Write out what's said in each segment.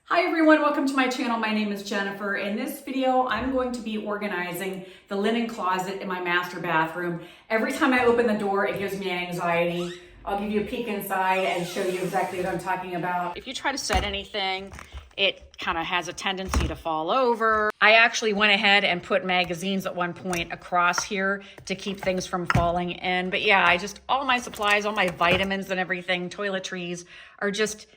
Hi everyone, welcome to my channel. My name is Jennifer. In this video, I'm going to be organizing the linen closet in my master bathroom. Every time I open the door, it gives me anxiety. I'll give you a peek inside and show you exactly what I'm talking about. If you try to set anything, it kind of has a tendency to fall over. I actually went ahead and put magazines at one point across here to keep things from falling in. But yeah, all my supplies, all my vitamins and everything, toiletries are just,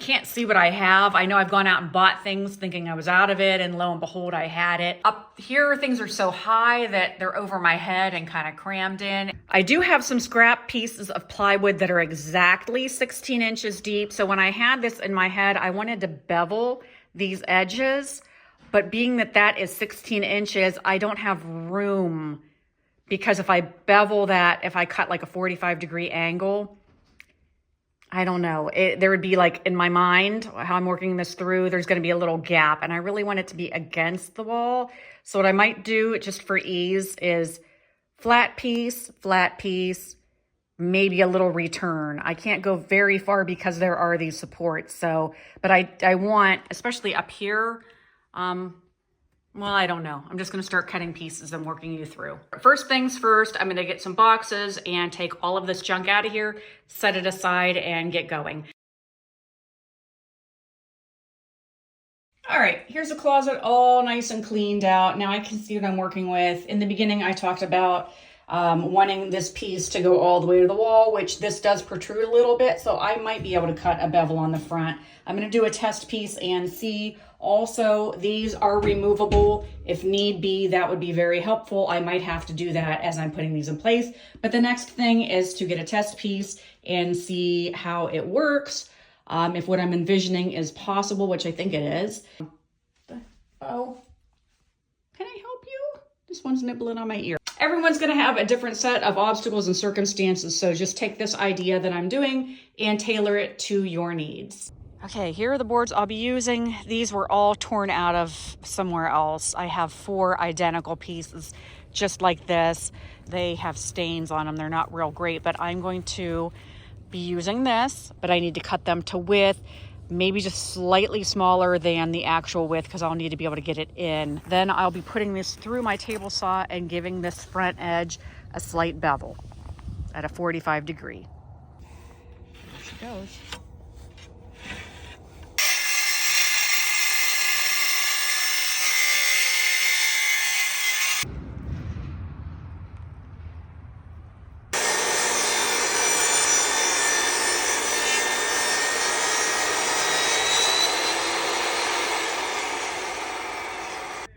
can't see what I have. I know I've gone out and bought things thinking I was out of it, and lo and behold, I had it. Up here, things are so high that they're over my head and kind of crammed in. I do have some scrap pieces of plywood that are exactly 16 inches deep. So when I had this in my head, I wanted to bevel these edges, but being that that is 16 inches, I don't have room, because if I bevel that, if I cut like a 45-degree angle, I don't know. There would be, like, in my mind, how I'm working this through, there's going to be a little gap, and I really want it to be against the wall. So what I might do, just for ease, is flat piece, maybe a little return. I can't go very far because there are these supports. So, but I want, especially up here, well, I don't know. I'm just going to start cutting pieces and working you through. First things first, I'm going to get some boxes and take all of this junk out of here, set it aside, and get going. All right, here's the closet all nice and cleaned out. Now I can see what I'm working with. In the beginning, I talked about wanting this piece to go all the way to the wall, which this does protrude a little bit, so I might be able to cut a bevel on the front. I'm going to do a test piece and see. Also, these are removable. If need be, that would be very helpful. I might have to do that as I'm putting these in place. But the next thing is to get a test piece and see how it works. If what I'm envisioning is possible, which I think it is. Oh, can I help you? This one's nibbling on my ear. Everyone's going to have a different set of obstacles and circumstances, so just take this idea that I'm doing and tailor it to your needs. Okay, here are the boards I'll be using. These were all torn out of somewhere else. I have 4 identical pieces just like this. They have stains on them. They're not real great, but I'm going to be using this, but I need to cut them to width, maybe just slightly smaller than the actual width, because I'll need to be able to get it in. Then I'll be putting this through my table saw and giving this front edge a slight bevel at a 45-degree. There she goes.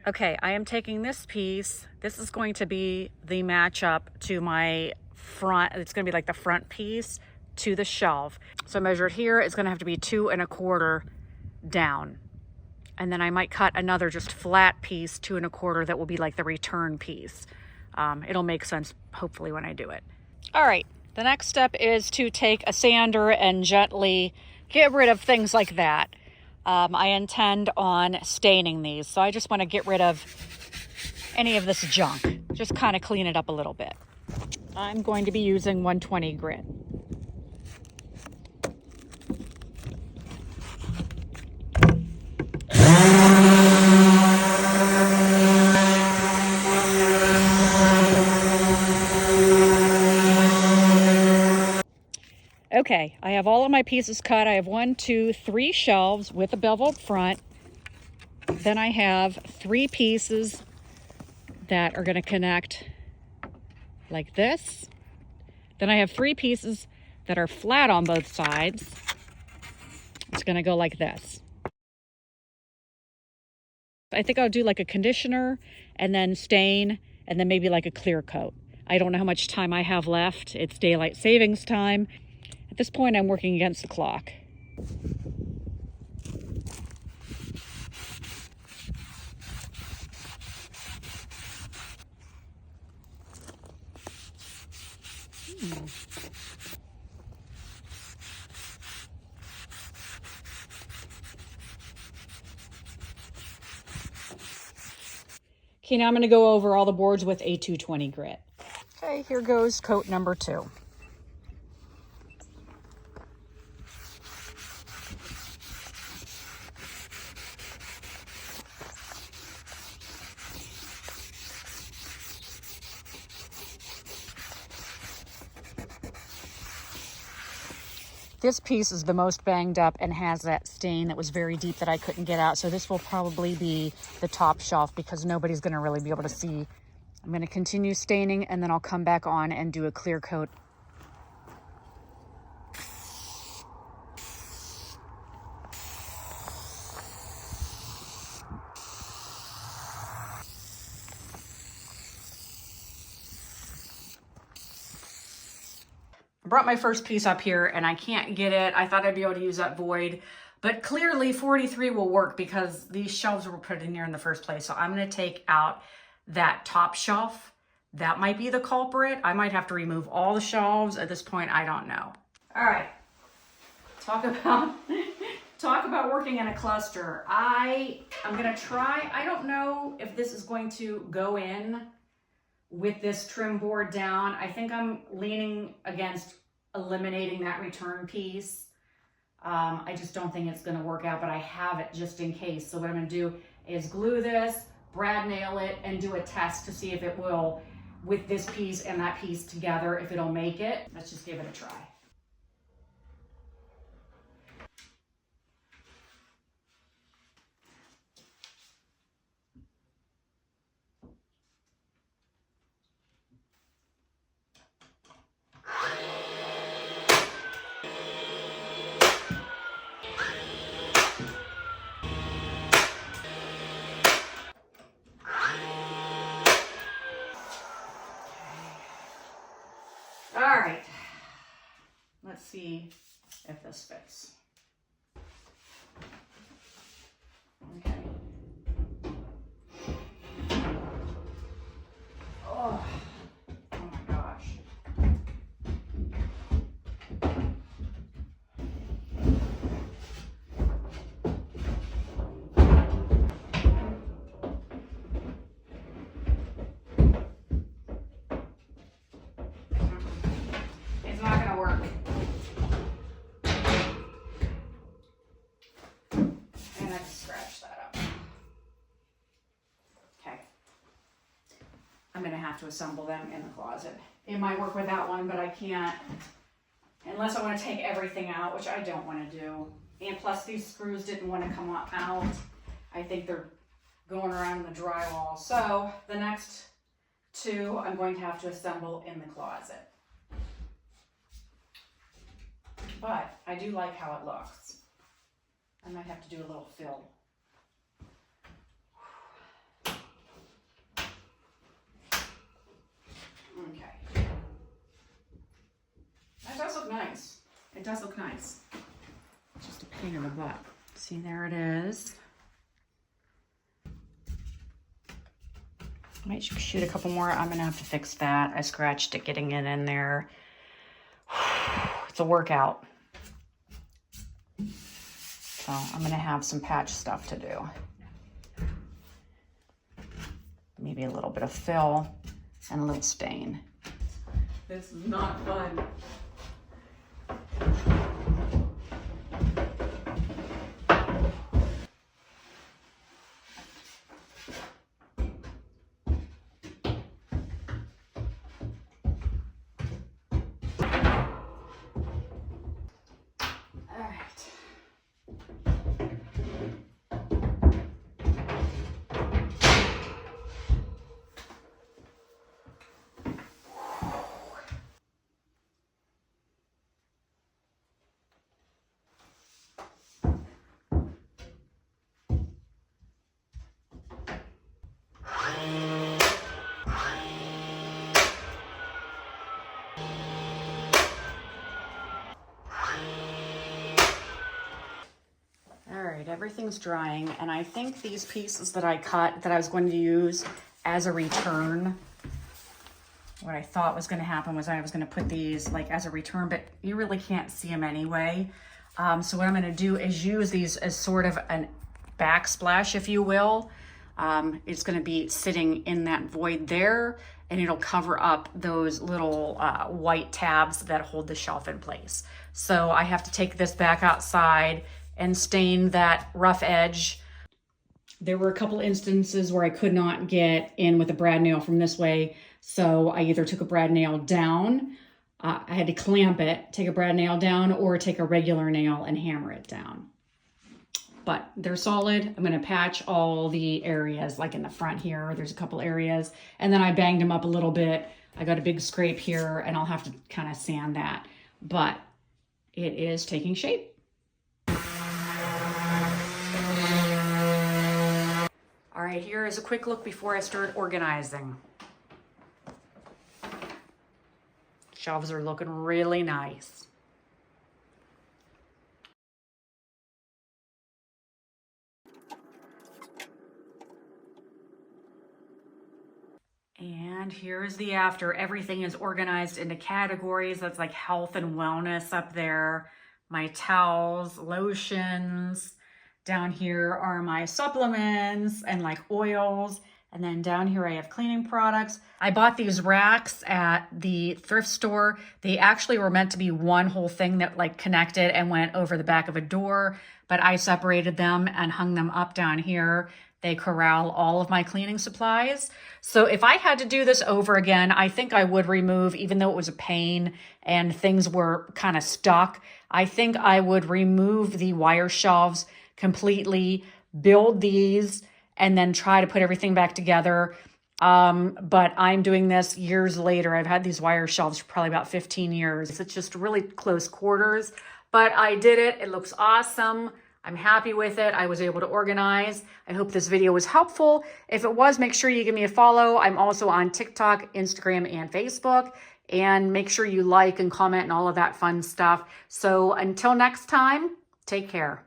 Okay, I am taking this piece. This is going to be the matchup to my front. It's going to be like the front piece to the shelf. So measured here, it's going to have to be 2 1/4 down. And then I might cut another just flat piece 2 1/4 that will be like the return piece. It'll make sense hopefully when I do it. All right, the next step is to take a sander and gently get rid of things like that. I intend on staining these, so I just want to get rid of any of this junk. Just kind of clean it up a little bit. I'm going to be using 120 grit. Okay, I have all of my pieces cut. I have 1, 2, 3 shelves with a bevel up front. Then I have 3 pieces that are going to connect like this. Then I have 3 pieces that are flat on both sides. It's going to go like this. I think I'll do like a conditioner and then stain and then maybe like a clear coat. I don't know how much time I have left. It's daylight savings time. At this point, I'm working against the clock. Okay, now I'm going to go over all the boards with a 220 grit. Okay, here goes coat number 2. This piece is the most banged up and has that stain that was very deep that I couldn't get out. So this will probably be the top shelf because nobody's going to really be able to see. I'm going to continue staining and then I'll come back on and do a clear coat. Brought my first piece up here and I can't get it. I thought I'd be able to use that void, but clearly 43 will work because these shelves were put in here in the first place. So I'm going to take out that top shelf. That might be the culprit. I might have to remove all the shelves at this point. I don't know. All right. Talk about working in a cluster. I'm going to try. I don't know if this is going to go in with this trim board down. I think I'm leaning against eliminating that return piece. I just don't think it's going to work out, but I have it just in case. So what I'm going to do is glue this, brad nail it, and do a test to see if it will, with this piece and that piece together, if it'll make it. Let's just give it a try. All right, let's see if this fits. Okay. Oh, oh my gosh. It's not gonna work. And I just scratched that up. Okay. I'm gonna have to assemble them in the closet. It might work with that one, but I can't, unless I wanna take everything out, which I don't wanna do. And plus these screws didn't wanna come out. I think they're going around the drywall. So the next two, I'm going to have to assemble in the closet. But I do like how it looks. I might have to do a little fill. Okay. That does look nice. It does look nice. It's just a pain in the butt. See, there it is. Might shoot a couple more. I'm gonna have to fix that. I scratched it getting it in there. It's a workout. So I'm gonna have some patch stuff to do. Maybe a little bit of fill and a little stain. This is not fun. Everything's drying, and I think these pieces that I cut that I was going to use as a return, what I thought was going to happen was I was going to put these like as a return, but you really can't see them anyway. So what I'm going to do is use these as sort of a backsplash, if you will. It's going to be sitting in that void there, and it'll cover up those little white tabs that hold the shelf in place. So I have to take this back outside and stain that rough edge. There were a couple instances where I could not get in with a brad nail from this way, so I either took a brad nail down I had to clamp it, take a brad nail down, or take a regular nail and hammer it down. But they're solid. I'm going to patch all the areas, like in the front here. There's a couple areas. And then I banged them up a little bit. I got a big scrape here, and I'll have to kind of sand that. But it is taking shape. All right, here is a quick look before I start organizing. Shelves are looking really nice. And here's the after. Everything is organized into categories. That's like health and wellness up there. My towels, lotions. Down here are my supplements and like oils. And then down here I have cleaning products. I bought these racks at the thrift store. They actually were meant to be one whole thing that like connected and went over the back of a door, but I separated them and hung them up down here. They corral all of my cleaning supplies. So if I had to do this over again, I think I would remove, even though it was a pain and things were kind of stuck, I think I would remove the wire shelves completely, build these, and then try to put everything back together. But I'm doing this years later. I've had these wire shelves for probably about 15 years. It's just really close quarters, but I did it. It looks awesome. I'm happy with it. I was able to organize. I hope this video was helpful. If it was, make sure you give me a follow. I'm also on TikTok, Instagram, and Facebook. And make sure you like and comment and all of that fun stuff. So until next time, take care.